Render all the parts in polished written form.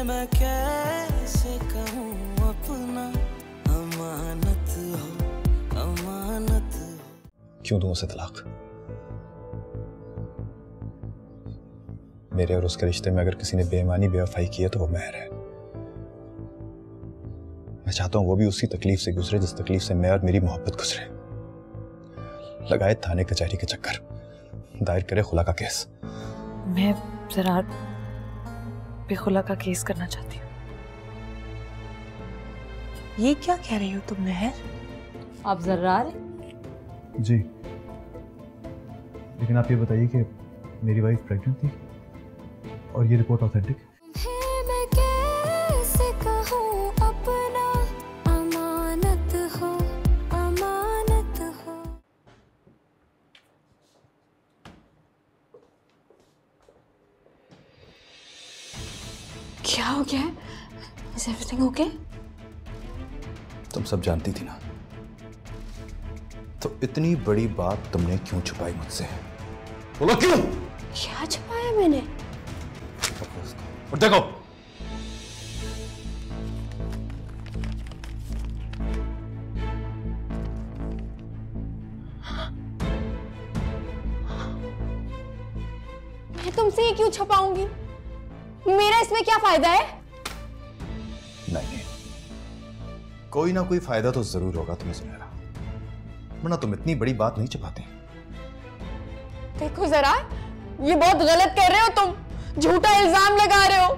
मैं कैसे कहूँ अपना, अमानत हो, अमानत हो। क्यों दूं उसे तलाक? मेरे और उसके रिश्ते में अगर किसी ने बेईमानी बेवफाई की है तो वो महर है। मैं चाहता हूं वो भी उसी तकलीफ से गुजरे जिस तकलीफ से मैं और मेरी मोहब्बत गुजरे। लगाए थाने कचहरी के चक्कर, दायर करे खुला का केस। मैं जरा पे खुला का केस करना चाहती हूँ। ये क्या कह रही हो तुम महर? आप ज़र्रार? जी, लेकिन आप ये बताइए कि मेरी वाइफ प्रेग्नेंट थी और ये रिपोर्ट ऑथेंटिक? मैं कैसे कहूँ अपना, अमानत हो, अमानत हो। क्या हो गया है? Is everything okay? तुम सब जानती थी ना, तो इतनी बड़ी बात तुमने क्यों छुपाई मुझसे? बोलो क्यों? क्या छुपाया मैंने? और देखो, मैं तुमसे ये क्यों छुपाऊंगी? मेरा इसमें क्या फायदा है? नहीं, कोई ना कोई फायदा तो जरूर होगा तुम्हें सुनहरा, वरना तुम इतनी बड़ी बात नहीं छुपाते। देखो जरा, ये बहुत गलत कर रहे हो तुम, झूठा इल्जाम लगा रहे हो,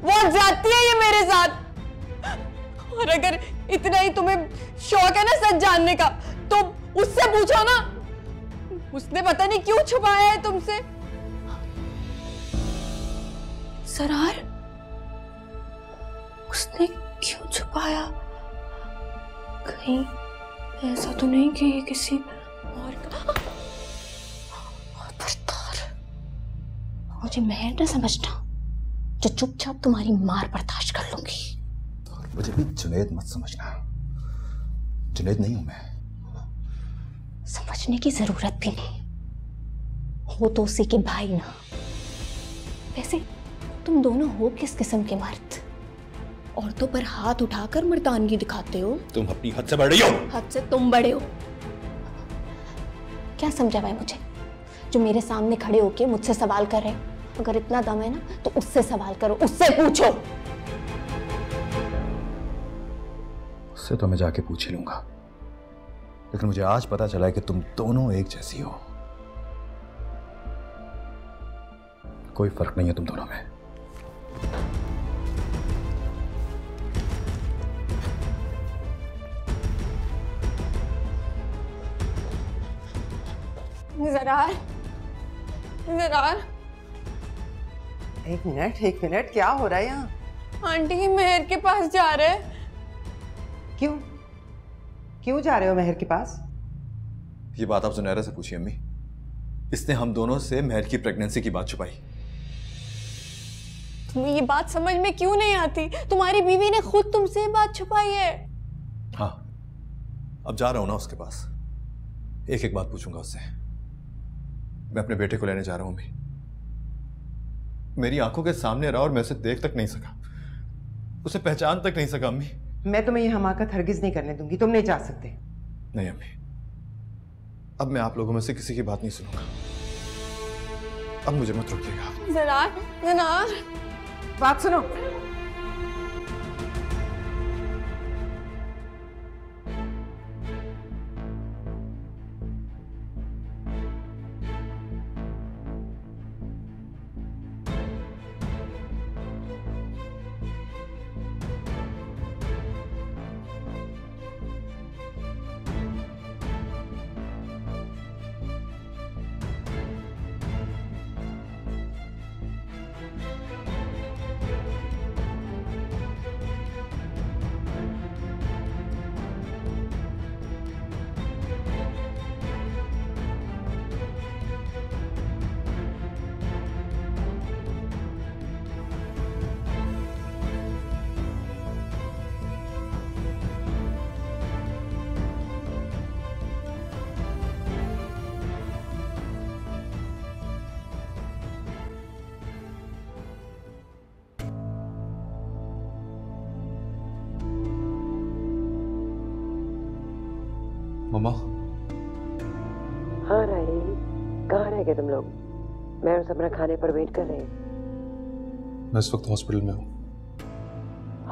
बहुत ज्यादती है ये मेरे साथ। और अगर इतना ही तुम्हें शौक है ना सच जानने का, तो उससे पूछो ना, उसने पता नहीं क्यों छुपाया है तुमसे। सरार, उसने क्यों छुपाया? कहीं ऐसा तो नहीं कि ये किसी और का? मुझे महर न समझना, जो चुपचाप तुम्हारी मार बर्दाश्त कर लूंगी। और मुझे भी जुनैद मत समझना, जुनैद नहीं हूं मैं। समझने की जरूरत भी नहीं, हो तो उसी के भाई ना। वैसे तुम दोनों हो किस किस्म के मर्द? औरतों पर हाथ उठाकर मर्दानगी दिखाते हो। तुम अपनी हद से बढ़ रही हो। हद से तुम बड़े हो। क्या समझा भाई मुझे, जो मेरे सामने खड़े होके मुझसे सवाल कर रहे हो? अगर इतना दम है ना तो उससे सवाल करो, उससे पूछो। उससे तो मैं जाके पूछ ही लूंगा, लेकिन मुझे आज पता चला है कि तुम दोनों एक जैसी हो। कोई फर्क नहीं है तुम दोनों में। ज़रार, ज़रार, एक मिनट, क्या हो रहा है यहाँ? आंटी मेहर के पास जा रहे हैं। क्यों जा रहे हो महर के पास? ये बात आप सुनहरा से पूछिए अम्मी। इसने हम दोनों से महर की प्रेगनेंसी की बात छुपाई। तुम्हें ये बात समझ में क्यों नहीं आती? तुम्हारी बीवी ने खुद तुमसे ये बात छुपाई है। हाँ, अब जा रहा हूं ना उसके पास, एक एक बात पूछूंगा उससे। मैं अपने बेटे को लेने जा रहा हूं अम्मी। मेरी आंखों के सामने रहा और मैं उसे देख तक नहीं सका, उसे पहचान तक नहीं सका अम्मी। मैं तुम्हें यह हमाकत हरगिज नहीं करने दूंगी, तुम नहीं जा सकते। नहीं अम्मी, अब मैं आप लोगों में से किसी की बात नहीं सुनूंगा। अब मुझे मत रोकिएगा। ज़रार, ज़रार, बात सुनो। मम्मा। हाँ राहिल, कहाँ रह गए तुम लोग? मैं और सपना खाने पर वेट कर रहे हैं। मैं इस वक्त हॉस्पिटल में हूँ।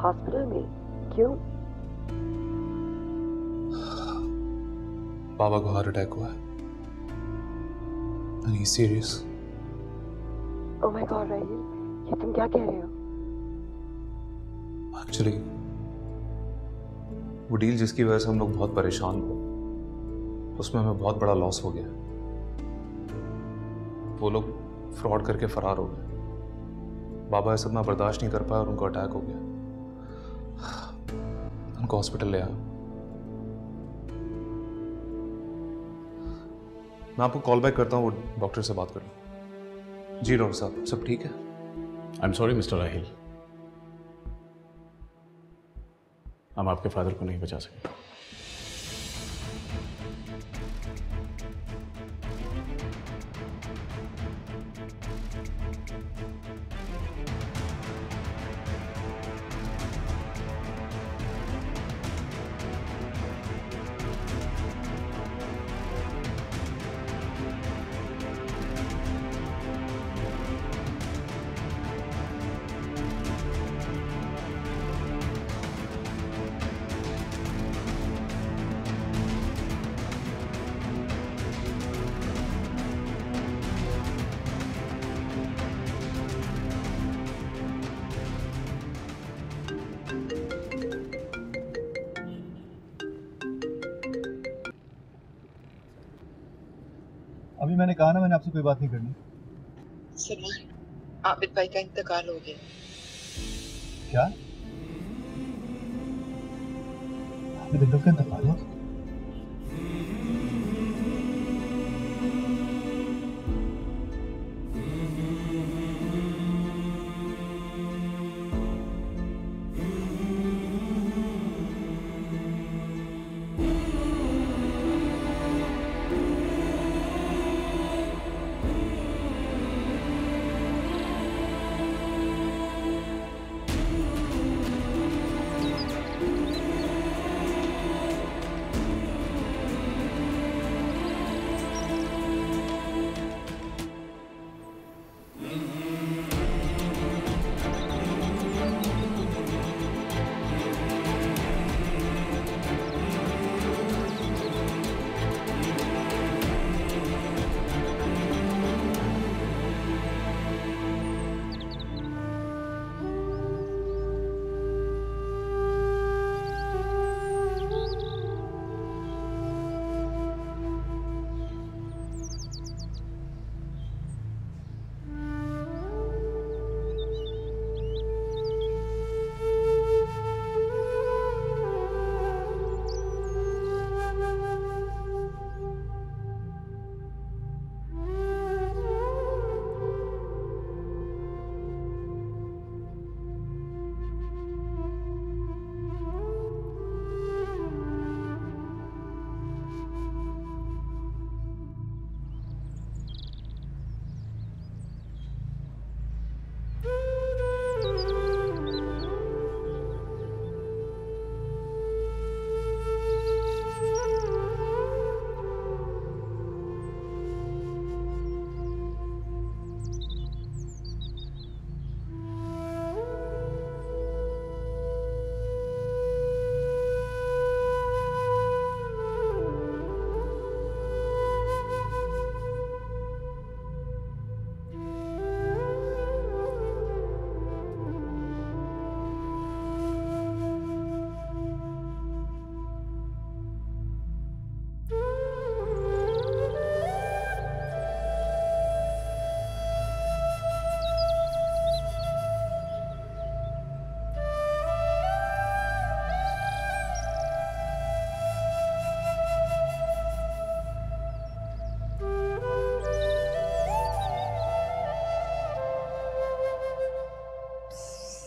हॉस्पिटल में? क्यों? बाबा को हार्ट अटैक हुआ है। And he's serious. Oh my God Rahil, ये तुम क्या कह रहे हो? एक्चुअली वो डील जिसकी वजह से हम लोग बहुत परेशान थे, उसमें हमें बहुत बड़ा लॉस हो गया। वो लोग फ्रॉड करके फरार हो गए। बाबा ये सब मैं बर्दाश्त नहीं कर पाया और उनको अटैक हो गया। उनको हॉस्पिटल ले आया। मैं आपको कॉल बैक करता हूँ, वो डॉक्टर से बात कर लूँ। जी डॉक्टर साहब, सब ठीक है? I am sorry mister Rahil, हम आपके फादर को नहीं बचा सके। अभी मैंने कहा ना, मैंने आपसे कोई बात नहीं करनी। सुनो, आबिद भाई का इंतकाल हो गया। क्या? आबिद अंकल का इंतकाल हो?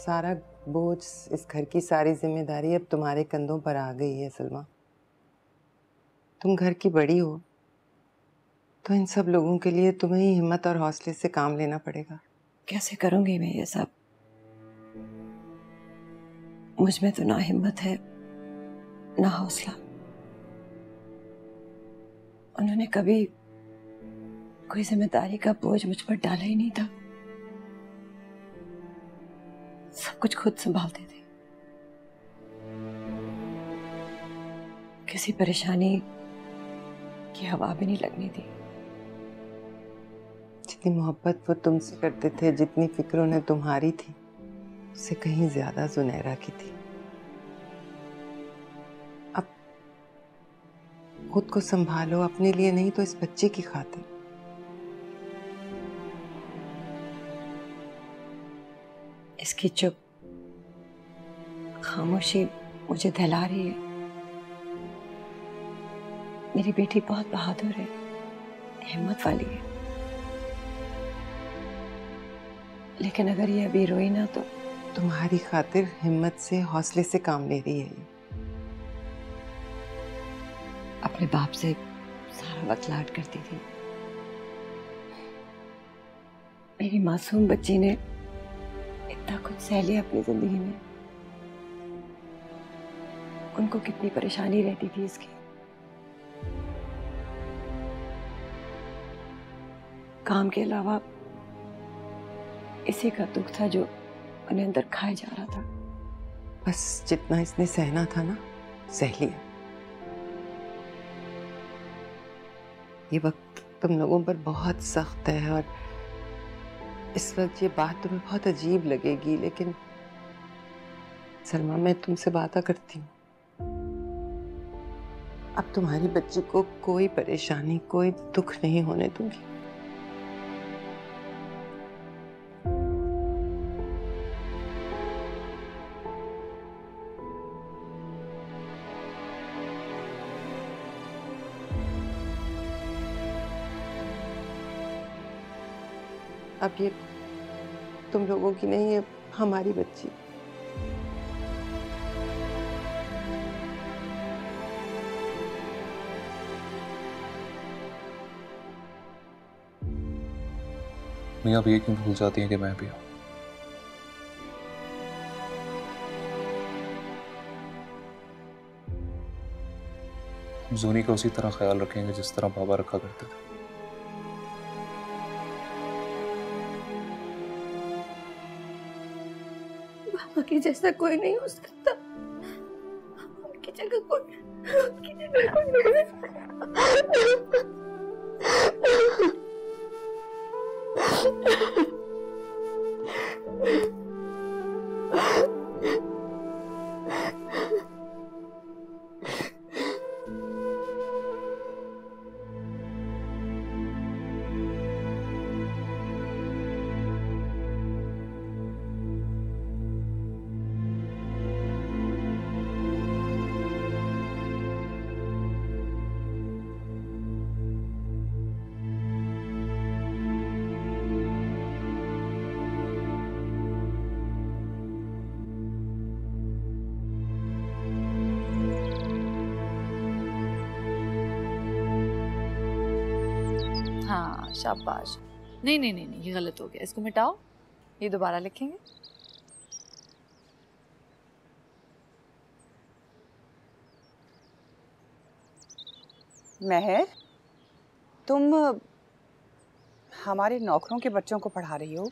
सारा बोझ, इस घर की सारी जिम्मेदारी अब तुम्हारे कंधों पर आ गई है सलमा। तुम घर की बड़ी हो तो इन सब लोगों के लिए तुम्हें ही हिम्मत और हौसले से काम लेना पड़ेगा। कैसे करूंगी मैं ये सब? मुझ में तो ना हिम्मत है ना हौसला। उन्होंने कभी कोई जिम्मेदारी का बोझ मुझ पर डाला ही नहीं था। सब कुछ खुद संभालते थे। किसी परेशानी की हवा भी नहीं लगने दी। जितनी मोहब्बत वो तुमसे करते थे, जितनी फिक्र उन्हें तुम्हारी थी, उससे कहीं ज्यादा जुनैरा की थी। अब खुद को संभालो, अपने लिए नहीं तो इस बच्चे की खातिर। इसकी चुप खामोशी मुझे दहला रही है। मेरी बेटी बहुत बहादुर है, हिम्मत वाली है, लेकिन अगर ये अभी रोई ना तो तुम्हारी खातिर हिम्मत से, हौसले से काम ले रही है ये। अपने बाप से सारा वक्त लाड करती थी। मेरी मासूम बच्ची ने इतना कुछ सह लिया अपनी जिंदगी में। उनको कितनी परेशानी रहती थी इसकी। काम के अलावा इसी का दुख था जो उन्हें अंदर खाया जा रहा था। बस जितना इसने सहना था ना, सह लिया। ये वक्त तुम लोगों पर बहुत सख्त है और इस वक्त ये बात तुम्हें बहुत अजीब लगेगी, लेकिन सलमा, मैं तुमसे बात करती हूँ। अब तुम्हारी बच्ची को कोई परेशानी, कोई दुख नहीं होने दूंगी। अब ये तुम लोगों की नहीं है, हमारी बच्ची। मियाँ अब ये क्यों भूल जाती है कि मैं भी हूं? जूनी का उसी तरह ख्याल रखेंगे जिस तरह बाबा रखा करते थे। बाबा की जैसा कोई नहीं हो सकता। उनकी जगह कोई नहीं हो सकता। हाँ शाबाश। नहीं नहीं नहीं नहीं, ये गलत हो गया, इसको मिटाओ, ये दोबारा लिखेंगे। महर, तुम हमारे नौकरों के बच्चों को पढ़ा रही हो,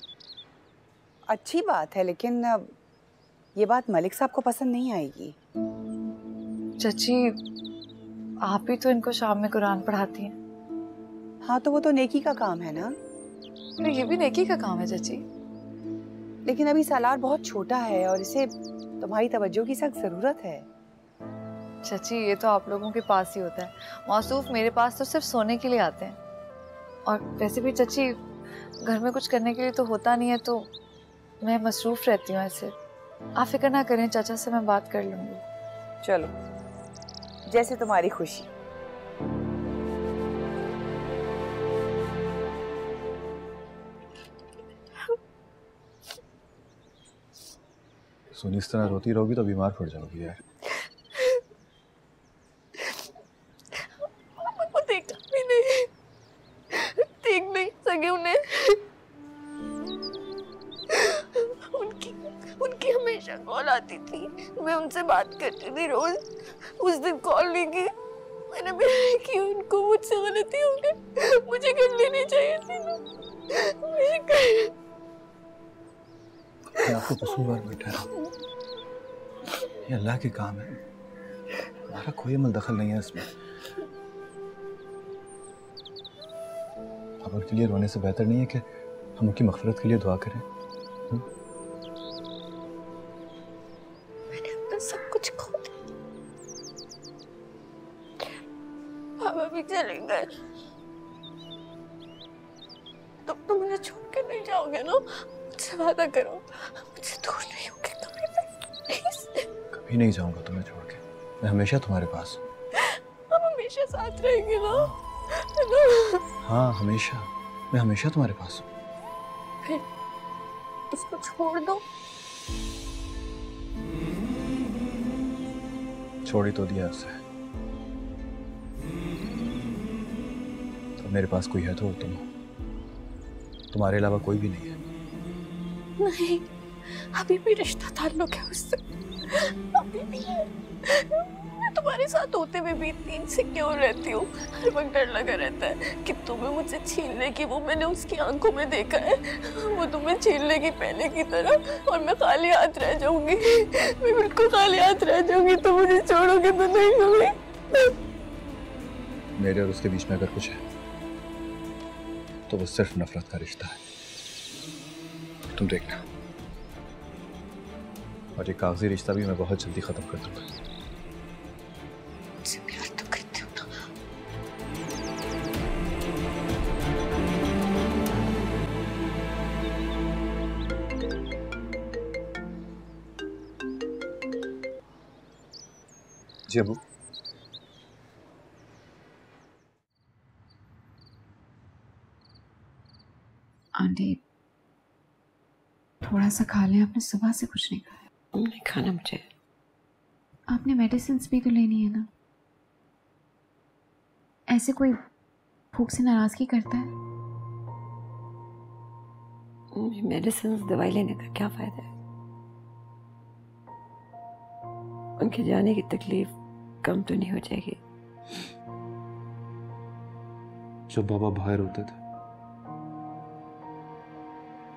अच्छी बात है, लेकिन ये बात मलिक साहब को पसंद नहीं आएगी। चाची, आप ही तो इनको शाम में कुरान पढ़ाती हैं। हाँ, तो वो तो नेकी का काम है ना। तो ये भी नेकी का काम है चाची। लेकिन अभी सालार बहुत छोटा है और इसे तुम्हारी तवज्जो की सख्त जरूरत है। चाची, ये तो आप लोगों के पास ही होता है। मौसूफ मेरे पास तो सिर्फ सोने के लिए आते हैं। और वैसे भी चाची, घर में कुछ करने के लिए तो होता नहीं है, तो मैं मसरूफ रहती हूँ ऐसे। आप फिक्र ना करें, चाचा से मैं बात कर लूँगी। चलो, जैसे तुम्हारी खुशी। सुनी, इस तरह रोती रहोगी तो बीमार पड़ जाओगी यार। वो देखा भी नहीं, देख नहीं सके उन्हें। उनकी हमेशा कॉल आती थी, मैं उनसे बात करती थी रोज। उस दिन कॉल नहीं की, मैंने भी की, उनको मुझसे गलती हो गई, मुझे कर लेनी चाहिए थी ना, मुझे कर। मैं आपको कसूरवार बैठा रहा, ये अल्लाह के काम है, हमारा कोई अमल दखल नहीं है इसमें। अब उनके लिए रोने से बेहतर नहीं है कि हम उनकी मग़फ़िरत के लिए दुआ करें। मैंने अपना सब कुछ खो दिया, बाबा भी चले गए, तुम तो मुझे छोड़ के नहीं जाओगे ना? मुझसे वादा करो, मुझसे दूर नहीं होगे कभी भी। कभी नहीं जाऊंगा तुम्हें छोड़ के, मैं हमेशा तुम्हारे पास हूँ। हम हमेशा साथ रहेंगे ना? हाँ हमेशा, मैं हमेशा तुम्हारे पास हूँ। फिर उसको छोड़ दो। छोड़ ही तो दिया उसे, तो मेरे पास कोई है तो तुम, तुम्हारे अलावा कोई भी नहीं है। नहीं, अभी भी रिश्ता ताल्लुक है उससे, अभी भी है। मैं तुम्हारे साथ होते हुए भी इतनी इनसिक्योर रहती हूँ, हर वक्त डर लगा रहता है कि तुम्हें मुझसे छीन लेगी। वो मैंने उसकी आंखों में देखा है, वो तुम्हें छीन लेगी पहले की तरह, और मैं खाली हाथ रह जाऊंगी, मैं बिल्कुल खाली हाथ रह जाऊंगी। तो मुझे छोड़ोगे तो नहीं होगी। मेरे और उसके बीच में अगर कुछ है तो वो सिर्फ नफरत का रिश्ता है, तुम देखना। और ये कागजी रिश्ता भी मैं बहुत जल्दी खत्म कर दूंगा। मुझसे प्यार तो करते हो ना? जी अबू। आंटी थोड़ा सा खा लें, आपने सुबह से कुछ नहीं खाया। नहीं खाना मुझे। आपने मेडिसिन भी तो लेनी है ना, ऐसे कोई भूख से नाराजगी करता है? मेडिसिन दवाई लेने का क्या फायदा है? उनके जाने की तकलीफ कम तो नहीं हो जाएगी? जब बाबा बाहर होते थे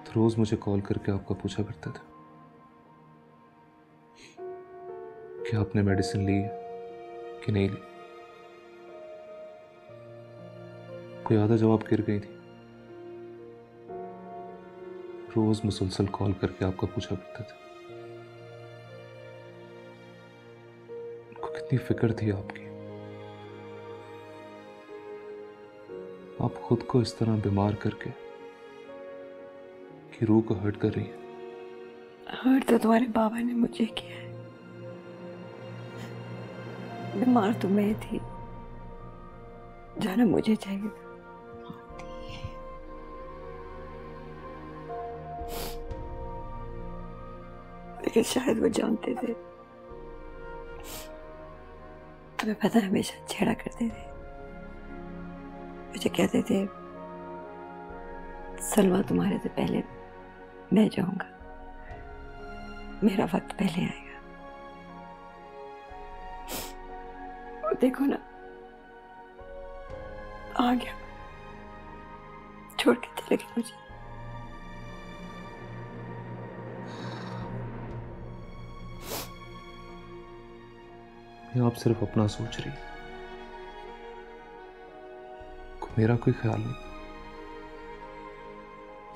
तो रोज मुझे कॉल करके आपका पूछा करते थे कि आपने मेडिसिन ली कि नहीं ली। कोई आधा जवाब गिर गई थी। रोज मुसलसल कॉल करके आपका पूछा करते थे। उनको कितनी फिक्र थी आपकी। आप खुद को इस तरह बीमार करके कि रूह को हर्ट कर रही है। हर्ट तो तुम्हारे बाबा ने मुझे किया है। बीमार तो मैं थी, जाना मुझे चाहिए था। लेकिन शायद वो जानते थे। तुम्हें पता है, हमेशा छेड़ा करते थे, मुझे कहते थे सलमा तुम्हारे से पहले मैं जाऊंगा, मेरा वक्त पहले आएगा। और देखो ना, आ गया, छोड़ के चले गए मुझे। आप सिर्फ अपना सोच रही, मेरा कोई ख्याल नहीं,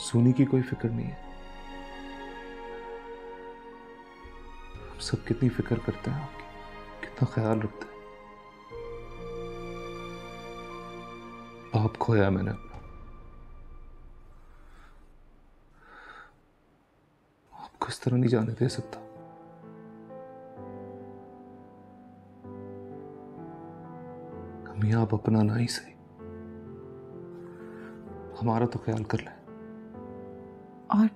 सोनी की कोई फिक्र नहीं है। हम सब कितनी फिक्र करते हैं आपकी, कितना ख्याल रखते हैं। बाप खोया मैंने अपना, आपको इस तरह नहीं जाने दे सकता। मियां आप अपना ना ही सही, हमारा तो ख्याल कर लें। और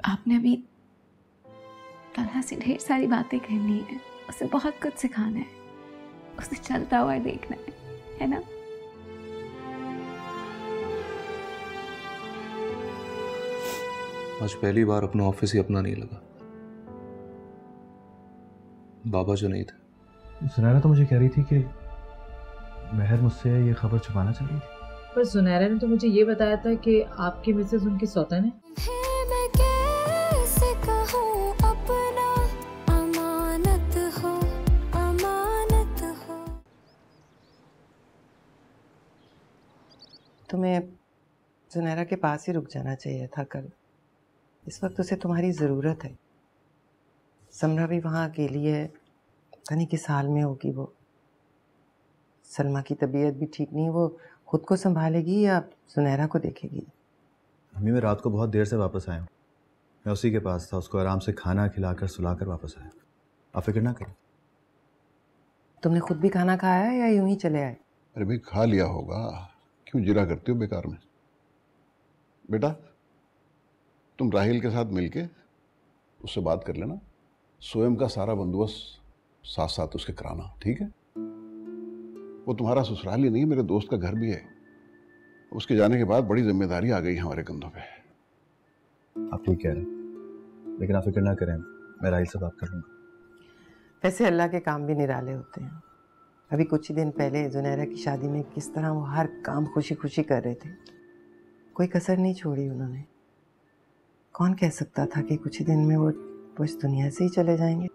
आपने अभी तलहा से ढेर सारी बातें करनी है, उसे बहुत कुछ सिखाना है, उसे चलता हुआ देखना है ना? आज पहली बार अपना ऑफिस ही अपना नहीं लगा। बाबा जो नहीं थे। सुनैना तो मुझे कह रही थी कि महर मुझसे ये खबर छुपाना चाह रही थी। पर सुनहरा ने तो मुझे ये बताया था कि आपकी मिसेस उनकी सौतन है। मैं कैसे कहूँ अपना, अमानत हो, अमानत हो। तुम्हें सुनहरा के पास ही रुक जाना चाहिए था कल। इस वक्त उसे तुम्हारी ज़रूरत है। समरा भी वहाँ अकेली है, पता नहीं किस हाल में होगी वो। सलमा की तबीयत भी ठीक नहीं, वो खुद को संभालेगी या सुनहरा को देखेगी? मम्मी मैं रात को बहुत देर से वापस आया हूँ। मैं उसी के पास था, उसको आराम से खाना खिलाकर सुलाकर वापस आया। आप फिक्र ना करें। तुमने खुद भी खाना खाया है या यूं ही चले आए? अरे भाई खा लिया होगा, क्यों जिरा करते हो बेकार में। बेटा तुम राहिल के साथ मिलके उससे बात कर लेना, स्वयं का सारा बंदोबस्त साथ साथ उसके कराना, ठीक है? वो तुम्हारा ससुराल ही नहीं, मेरे दोस्त का घर भी है। उसके जाने के बाद बड़ी जिम्मेदारी आ गई हमारे कंधों पे। आप ठीक कह रहे हैं, लेकिन आप फिक्र ना करें, मैं राहिल से बात कर लूँगा। वैसे अल्लाह के काम भी निराले होते हैं। अभी कुछ ही दिन पहले जुनैरा की शादी में किस तरह वो हर काम खुशी खुशी कर रहे थे, कोई कसर नहीं छोड़ी उन्होंने। कौन कह सकता था कि कुछ ही दिन में वो इस दुनिया से ही चले जाएंगे।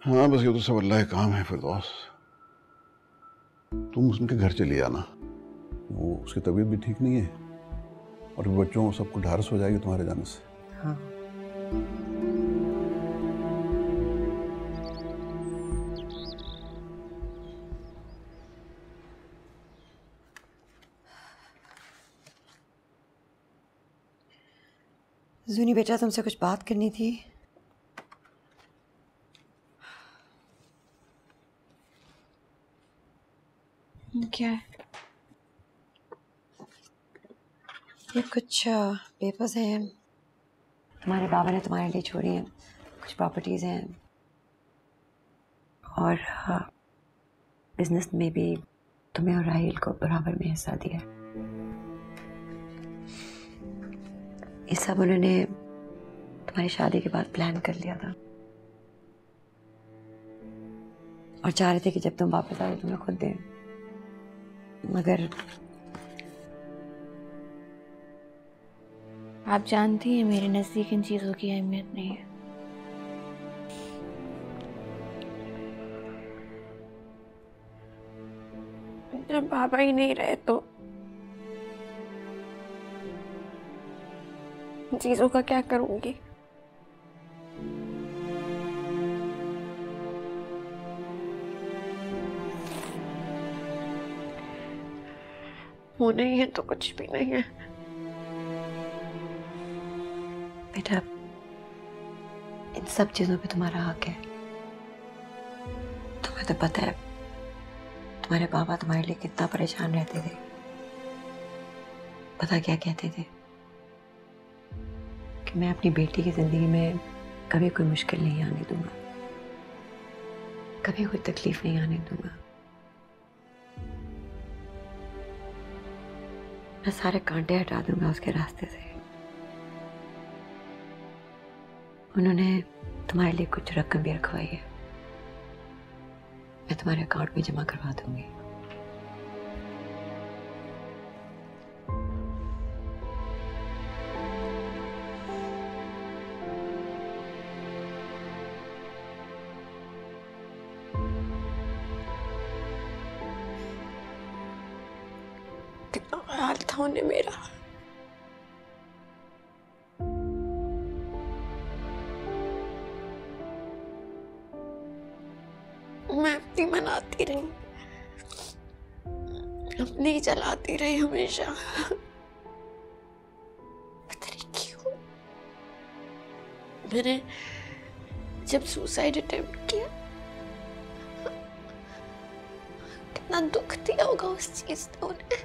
हाँ बस ये तो सब अल्लाह का काम है फिरदौस। तुम उनके घर चली जाना, वो उसकी तबीयत भी ठीक नहीं है और बच्चों सबको ढारस हो जाएगी तुम्हारे जाने से। हाँ जूनी बेटा तुमसे कुछ बात करनी थी। क्या है? ये कुछ पेपर्स हैं, तुम्हारे बाबा ने तुम्हारे लिए छोड़ी हैं, कुछ प्रॉपर्टीज हैं और बिजनेस में भी तुम्हें और राहिल को बराबर में हिस्सा दिया। ये सब उन्होंने तुम्हारी शादी के बाद प्लान कर लिया था और चाह रहे थे कि जब तुम वापस आओ तुम्हें खुद दें, मगर आप जानती हैं मेरे नजदीक इन चीजों की अहमियत नहीं है। जब बाबा ही नहीं रहे तो चीजों का क्या करूंगी? वो नहीं है तो कुछ भी नहीं है। बेटा इन सब चीजों पे तुम्हारा हक है। तुम्हें तो पता है तुम्हारे बाबा तुम्हारे लिए कितना परेशान रहते थे। पता क्या कहते थे कि मैं अपनी बेटी की जिंदगी में कभी कोई मुश्किल नहीं आने दूंगा, कभी कोई तकलीफ नहीं आने दूंगा। मैं सारे कांटे हटा दूंगा उसके रास्ते से। उन्होंने तुम्हारे लिए कुछ रकम भी रखवाई है, मैं तुम्हारे अकाउंट में जमा करवा दूंगी। कितना ख्याल था उन्हें मेरा। मैं अपनी मनाती रही, अपनी चलाती रही हमेशा। पता नहीं क्यों मैंने जब सुसाइड अटेम्प्ट किया कितना दुख दिया होगा उस चीज ने उन्हें।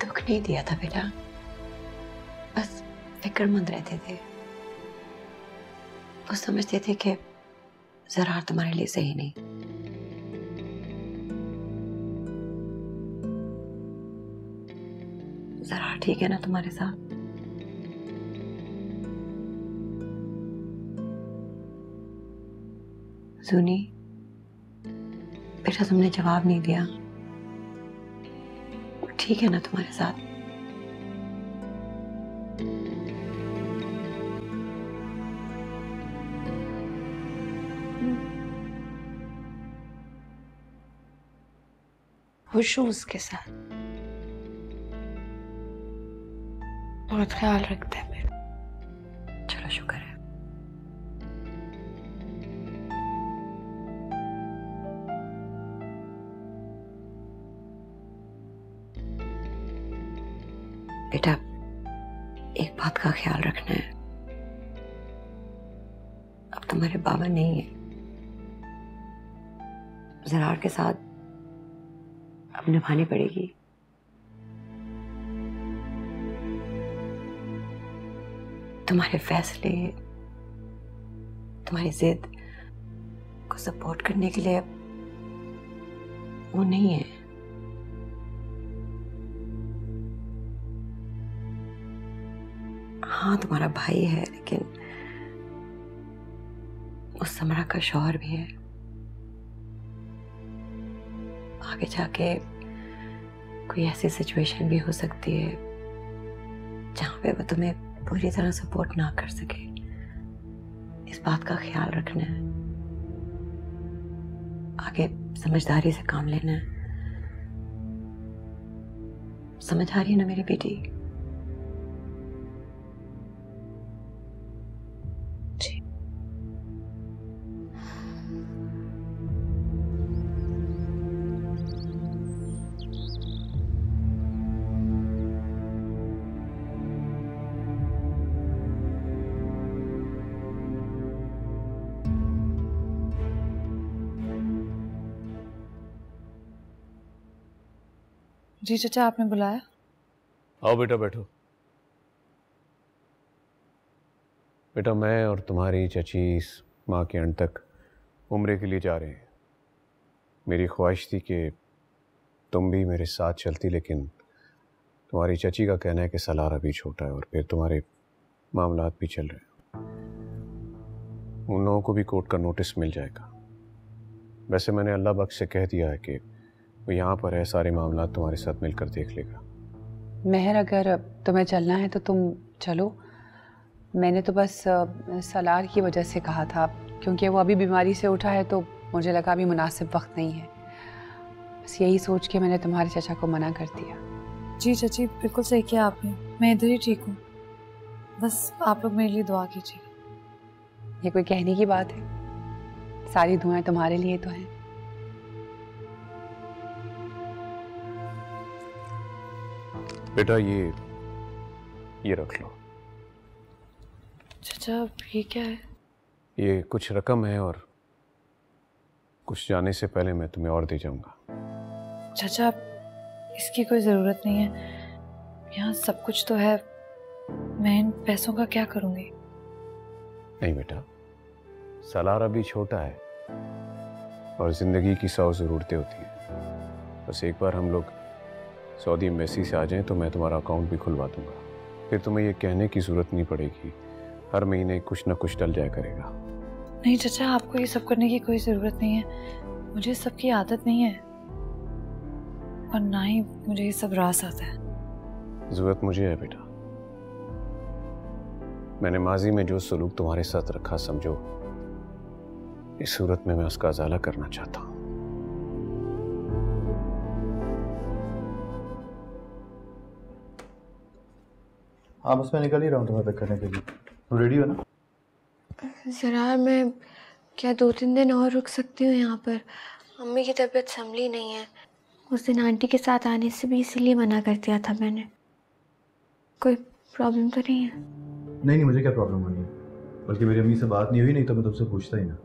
दुख नहीं दिया था बेटा, बस फिक्रमंद रहते थे। वो समझते थे कि जरा तुम्हारे लिए सही नहीं। जरा ठीक है ना तुम्हारे साथ? जूनी फिर बेटा तुमने जवाब नहीं दिया। ठीक है ना तुम्हारे साथ? खुश हूँ उसके साथ, बहुत ख्याल रखता है मेरा। चलो शुक्र है। बेटा एक बात का ख्याल रखना है, अब तुम्हारे बाबा नहीं है। जरार के साथ अब निभानी पड़ेगी। तुम्हारे फैसले, तुम्हारी जिद को सपोर्ट करने के लिए वो नहीं है। हाँ तुम्हारा भाई है, लेकिन उस समरा का शौहर भी है। आगे जाके कोई ऐसी सिचुएशन भी हो सकती है जहां पे वो तुम्हें पूरी तरह सपोर्ट ना कर सके। इस बात का ख्याल रखना है, आगे समझदारी से काम लेना है। समझ आ रही है ना मेरी बेटी? जी चाचा, आपने बुलाया? आओ बेटा बैठो। बेटा मैं और तुम्हारी चची इस माह के अंत तक उम्रे के लिए जा रहे हैं। मेरी ख्वाहिश थी कि तुम भी मेरे साथ चलती, लेकिन तुम्हारी चची का कहना है कि सलार अभी छोटा है और फिर तुम्हारे मामलात भी चल रहे हैं। उन लोगों को भी कोर्ट का नोटिस मिल जाएगा। वैसे मैंने अल्लाह बख्श से कह दिया है कि वो यहाँ पर है, सारे मामला तुम्हारे साथ मिलकर देख लेगा। मेहर, अगर तुम्हें चलना है तो तुम चलो। मैंने तो बस सलार की वजह से कहा था, क्योंकि वो अभी बीमारी से उठा है, तो मुझे लगा अभी मुनासिब वक्त नहीं है। बस यही सोच के मैंने तुम्हारे चाचा को मना कर दिया। जी चाची, बिल्कुल सही किया आपने। मैं इधर ही ठीक हूँ, बस आप लोग मेरे लिए दुआ कीजिए। ये कोई कहने की बात है? सारी दुआएं तुम्हारे लिए तो हैं। बेटा ये रख लो। चाचा ये क्या है? ये कुछ रकम है और कुछ जाने से पहले मैं तुम्हें और दे जाऊंगा। चाचा इसकी कोई ज़रूरत नहीं है, यहाँ सब कुछ तो है। मैं इन पैसों का क्या करूँगी? नहीं बेटा, सलार अभी छोटा है और ज़िंदगी की 100 ज़रूरतें होती हैं। बस एक बार हम लोग सऊदी एम्बेसी से आ जाएं तो मैं तुम्हारा अकाउंट भी खुलवा दूंगा। फिर तुम्हें ये कहने की ज़रूरत नहीं पड़ेगी, हर महीने कुछ ना कुछ डल जाया करेगा। नहीं चाचा, आपको ये सब करने की कोई ज़रूरत नहीं है। मुझे इस सब की आदत नहीं है और ना ही मुझे ये सब रास आता है। ज़रूरत मुझे है बेटा। मैंने माजी में जो सलूक तुम्हारे साथ रखा, समझो इस सूरत में मैं उसका अज़ाला करना चाहता हूँ। हाँ बस मैं निकल ही रहा हूँ तुम्हें पिक करने के लिए। तुम रेडी हो ना? ज़रा मैं क्या 2-3 दिन और रुक सकती हूँ यहाँ पर? मम्मी की तबीयत संभली नहीं है। उस दिन आंटी के साथ आने से भी इसीलिए मना कर दिया था मैंने। कोई प्रॉब्लम तो नहीं है? नहीं, मुझे क्या प्रॉब्लम होनी है, बल्कि मेरी अम्मी से बात नहीं हुई, नहीं तो मैं तुमसे पूछता ही ना।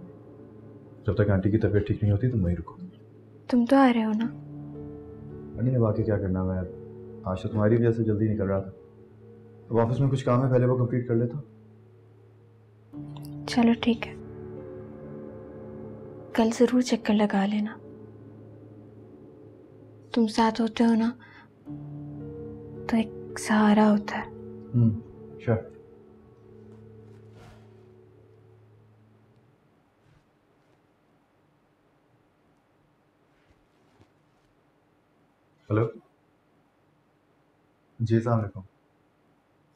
जब तक आंटी की तबीयत ठीक नहीं होती तुम वहीं रुको। तुम तो आ रहे हो ना? अन्नी ने बाकी क्या करना, मैं आज तो तुम्हारी वजह से जल्दी निकल रहा था। अब ऑफिस में कुछ काम है, पहले वो कंप्लीट कर लेता। चलो ठीक है, कल ज़रूर चक्कर लगा लेना। तुम साथ होते हो ना तो एक सहारा होता है। श्योर। हेलो जी, अस्सलाम वालेकुम।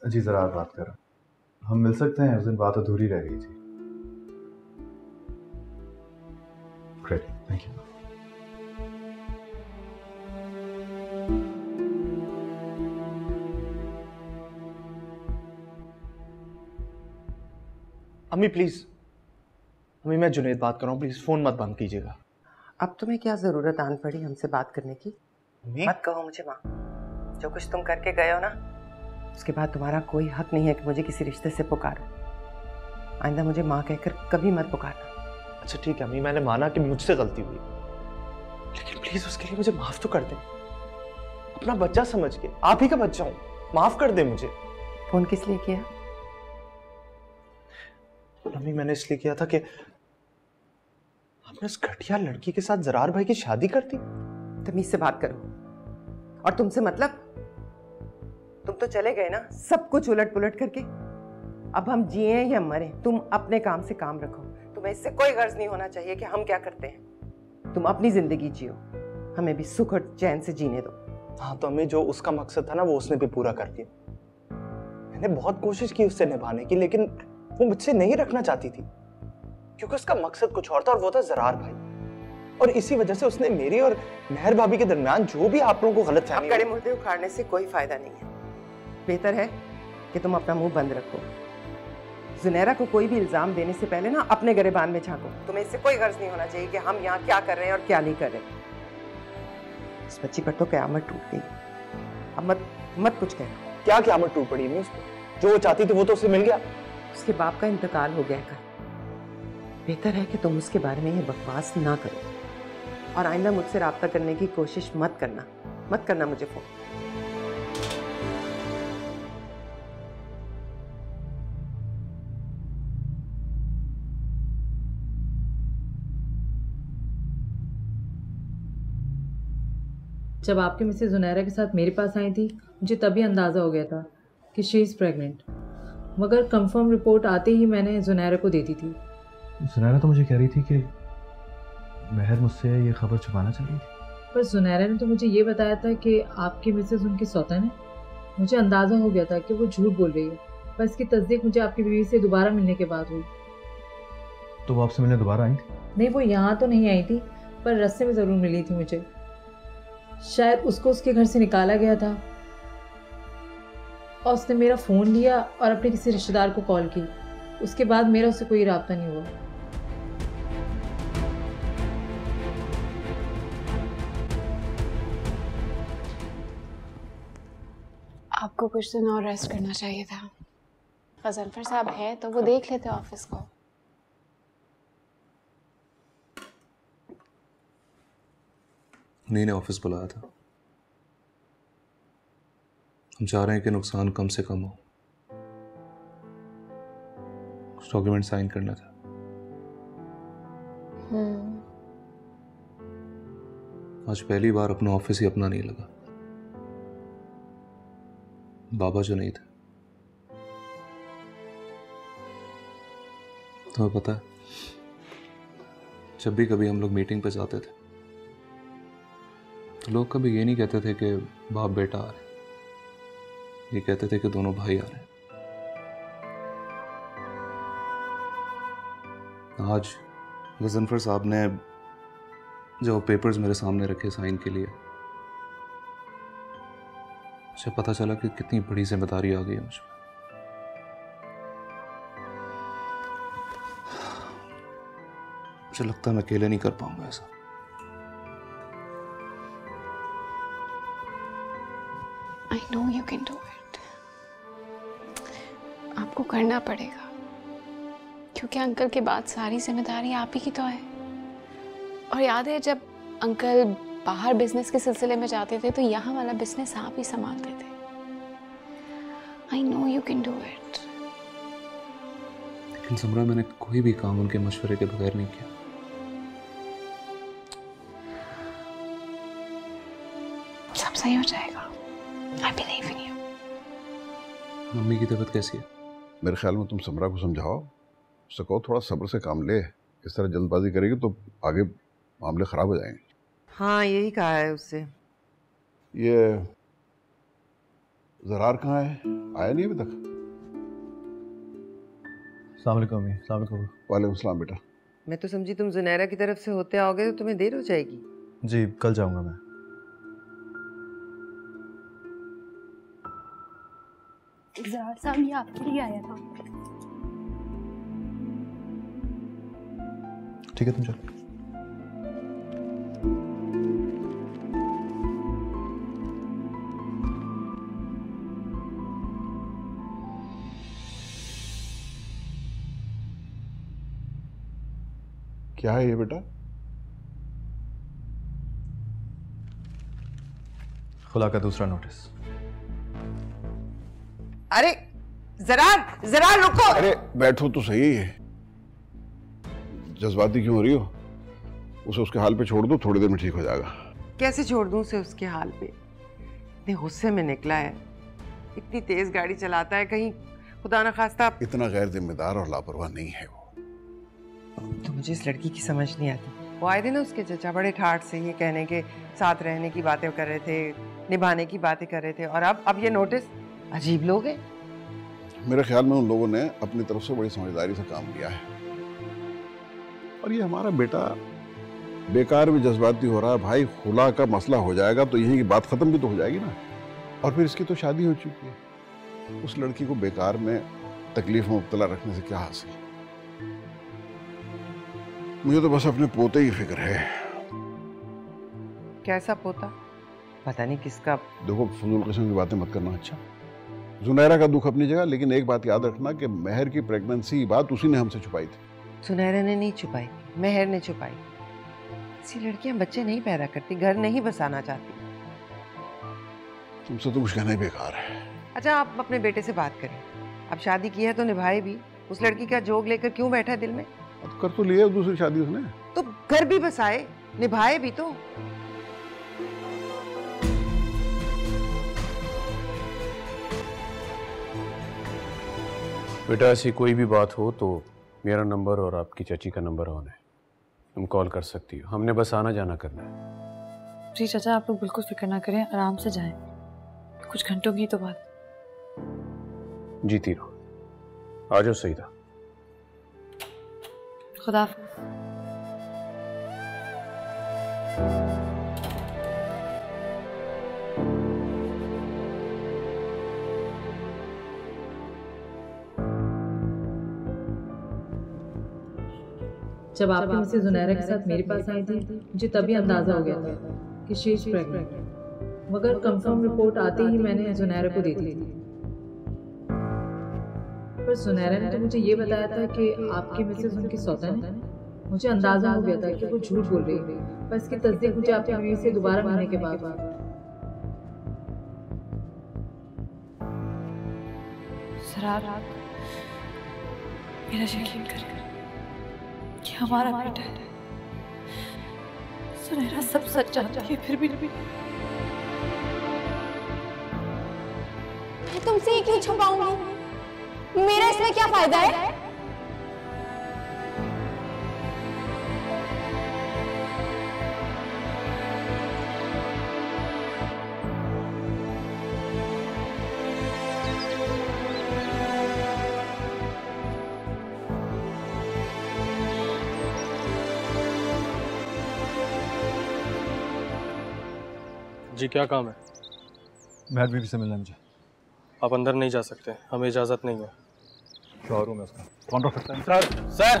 जी ज़रा बात कर रहा हूँ। हम मिल सकते हैं? उस दिन बात अधूरी रह गई थी। Great, thank you. अम्मी प्लीज, अम्मी मैं जुनैद बात कर रहा हूँ, प्लीज फोन मत बंद कीजिएगा। अब तुम्हें क्या जरूरत आन पड़ी हमसे बात करने की? मत कहो मुझे माँ। जो कुछ तुम करके गए हो ना, उसके बाद तुम्हारा कोई हक नहीं है कि मुझे किसी रिश्ते से पुकारो। आइंदा मुझे माँ कहकर कभी मत पुकारना। अच्छा ठीक है अम्मी, मैंने माना कि मुझसे गलती हुई, लेकिन प्लीज उसके लिए मुझे माफ तो कर दे। अपना बच्चा समझ के, आप ही का बच्चा हूँ, माफ कर दे मुझे। फोन किस लिए किया? अम्मी मैंने इसलिए किया था कि आपने उस घटिया लड़की के साथ जरार भाई की शादी कर दी। तमीज से बात करो। और तुमसे मतलब? तुम तो चले गए ना सब कुछ उलट पुलट करके। अब हम जिए या मरे, तुम अपने काम से काम रखो। तुम्हें इससे कोई गर्ज नहीं होना चाहिए कि हम क्या करते हैं। तुम अपनी जिंदगी जियो, हमें भी सुख और चैन से जीने दो। हाँ तो अम्मी जो उसका मकसद था ना वो उसने भी पूरा कर दिया। मैंने बहुत कोशिश की उससे निभाने की, लेकिन वो मुझसे नहीं रखना चाहती थी क्योंकि उसका मकसद कुछ और था और वो था जरार भाई। और इसी वजह से उसने मेरी और मेहर भाभी के दरमियान जो भी आप लोगों को गलत फहमी। गड़े मुर्दे उखाड़ने से कोई फायदा नहीं है। बेहतर है कि तुम अपना मुंह बंद रखो। जुनैरा को कोई भी इल्जाम देने से पहले ना अपने गिरबान में झांको। तुम्हें इससे कोई गर्ज नहीं होना चाहिए कि हम यहाँ क्या कर रहे हैं और क्या नहीं कर रहे। इस बच्ची पर तो कयामत टूट गई। अब मत कुछ कहना। क्या कयामत टूट पड़ी? जो वो चाहती थी वो तो उसे मिल गया। उसके बाप का इंतकाल हो गया कल। बेहतर है कि तुम उसके बारे में ये बकवास ना करो और आइंदा मुझसे राब्ता करने की कोशिश मत करना मुझे फोन। जब आपकी मिसेज जुनैरा के साथ मेरे पास आई थी, मुझे तभी अंदाज़ा हो गया था कि शी इज़ प्रेग्नेंट, मगर कंफर्म रिपोर्ट आते ही मैंने जुनैरा को दे दी थी। जुनैरा तो मुझे कह रही थी कि मेहर मुझसे ये खबर छुपाना चाह रही थी। पर जुनैरा ने तो मुझे ये बताया था कि आपकी मिसेज उनकी सौतन है। मुझे अंदाज़ा हो गया था कि वो झूठ बोल रही है, पर इसकी तस्दीक मुझे आपकी बीवी से दोबारा मिलने के बाद हुई। तो वो आपसे मिलने दोबारा आई थी? नहीं, वो यहाँ तो नहीं आई थी, पर रास्ते में ज़रूर मिली थी मुझे। शायद उसको उसके घर से निकाला गया था और उसने मेरा फ़ोन लिया और अपने किसी रिश्तेदार को कॉल की। उसके बाद मेरा उससे कोई राब्ता नहीं हुआ। आपको कुछ दिन और रेस्ट करना चाहिए था। गजनफर साहब है तो वो देख लेते ऑफिस को। उन्हीं ने ऑफिस बुलाया था। हम चाह रहे हैं कि नुकसान कम से कम हो। डॉक्यूमेंट साइन करना था। आज पहली बार अपना ऑफिस ही अपना नहीं लगा। बाबा जो नहीं थे। तुम्हें पता है, जब भी कभी हम लोग मीटिंग पे जाते थे तो लोग कभी ये नहीं कहते थे कि बाप बेटा आ रहे, ये कहते थे कि दोनों भाई आ रहे हैं। आज गजनफर साहब ने जो पेपर्स मेरे सामने रखे साइन के लिए, मुझे पता चला कि कितनी बड़ी जिम्मेदारी आ गई है मुझ पर। मुझे लगता है मैं अकेले नहीं कर पाऊंगा ऐसा। I know you can do it. आपको करना पड़ेगा, क्योंकि अंकल के बाद सारी जिम्मेदारी आप ही की तो है। और याद है जब अंकल बाहर बिजनेस के सिलसिले में जाते थे तो यहाँ वाला बिजनेस आप ही संभालते थे। I know you can do it. लेकिन समरा, मैंने कोई भी काम उनके मशवरे के बगैर नहीं किया। सब सही हो जाएगा। I believe in you. Mummy की तबीयत कैसी है? मेरे ख्याल में तुम समरा को समझाओ, उससे कहो थोड़ा सब्र से काम ले। इस तरह जल्दबाजी करेगी तो आगे मामले खराब हो जाएंगे। हाँ यही कहा है उससे, ये ज़रार कहाँ है? आया नहीं अभी तक? अस्सलाम वालेकुम अम्मी। अस्सलाम वालेकुम। वालेकुम सलाम बेटा। मैं तो समझी तुम जुनैरा की तरफ से होते आओगे तो तुम्हें देर हो जाएगी। जी कल जाऊंगा मैं। ज़रार साहब ये आपके लिए आया था। ठीक है तुम चलो। क्या है ये बेटा? खुला का दूसरा नोटिस। अरे ज़रार ज़रार रुको। अरे बैठो तो सही है। जज्बाती क्यों हो रही हो? उसे उसके हाल पे छोड़ दो, थोड़ी देर में ठीक हो जाएगा। कैसे छोड़ दूं उसे उसके हाल पे? इतने गुस्से में निकला है, इतनी तेज गाड़ी चलाता है, कहीं खुदा न खास्ता। इतना गैर जिम्मेदार और लापरवाह नहीं है वो। तो मुझे इस लड़की की समझ नहीं आती। वो आए थे ना उसके चचा बड़े ठाठ से ये कहने के साथ रहने की बातें कर रहे थे, निभाने की बातें कर रहे थे, और अब ये नोटिस। अजीब लोग हैं। मेरे ख्याल में उन लोगों ने अपनी तरफ से बड़ी समझदारी से काम किया है। और ये हमारा बेटा बेकार भी जज्बाती हो रहा है। भाई खुला का मसला हो जाएगा तो यही की बात खत्म भी तो हो जाएगी ना। और फिर इसकी तो शादी हो चुकी है। उस लड़की को बेकार में तकलीफ में मुब्तला रखने से क्या हासिल? मुझे तो बस अपने पोते की फिक्र है। कैसा पोता? पता नहीं किसका। देखो फजूल किस्म की बातें मत करना। अच्छा, जुनैरा का दुख अपनी जगह, लेकिन एक बात याद रखना कि महर की प्रेगनेंसी की बात उसी ने हमसे छुपाई थी। जुनैरा ने नहीं छुपाई, महर ने छुपाई। ऐसी लड़कियां बच्चे नहीं पैदा करती, घर नहीं बसाना चाहती। तुमसे तो कुछ कहना ही बेकार है। अच्छा आप अपने बेटे से बात करें। अब शादी की है तो निभाए भी। उस लड़की का जोग लेकर क्यों बैठा है दिल में? अब कर तो लिया दूसरी शादी उसने, तो घर भी बसाए, निभाए भी तो। बेटा ऐसी कोई भी बात हो तो मेरा नंबर और आपकी चाची का नंबर ऑन है, तुम कॉल कर सकती हो। हमने बस आना जाना करना है। जी चाचा आप लोग बिल्कुल फिक्र ना करें, आराम से जाएं। कुछ घंटों की तो बात। जीती रहो। आ जाओ सईदा। खुदा। जब आपकी मिसेस जुनैरा के साथ मेरे पास आई थी मुझे तभी अंदाजा हो गया था कि शी इज प्रेग्नेंट, मगर कंफर्म रिपोर्ट आते ही मैंने जुनैरा को दे दी थी। पर जुनैरा ने तो मुझे ये बताया था कि आपकी मिसेस उनकी सौतन है। मुझे अंदाजा हो गया था कि वो झूठ बोल रही है, पर इसकी तस्दीक मुझे आपकी बीवी से दोबारा मिलने के बाद। मेरा यकीन कर कि हमारा बेटा है। सुनहरा सब सच जानती है, फिर भी मैं तुमसे ये क्यों छुपाऊंगी? मेरा इसमें क्या फायदा है? जी क्या काम है? महर बीवी से मिलना है मुझे। आप अंदर नहीं जा सकते, हमें इजाजत नहीं है। शोरूम है उसका, कौन रोक सकता है? सर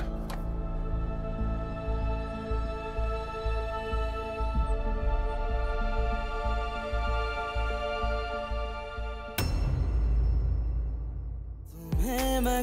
तुम्हें मैं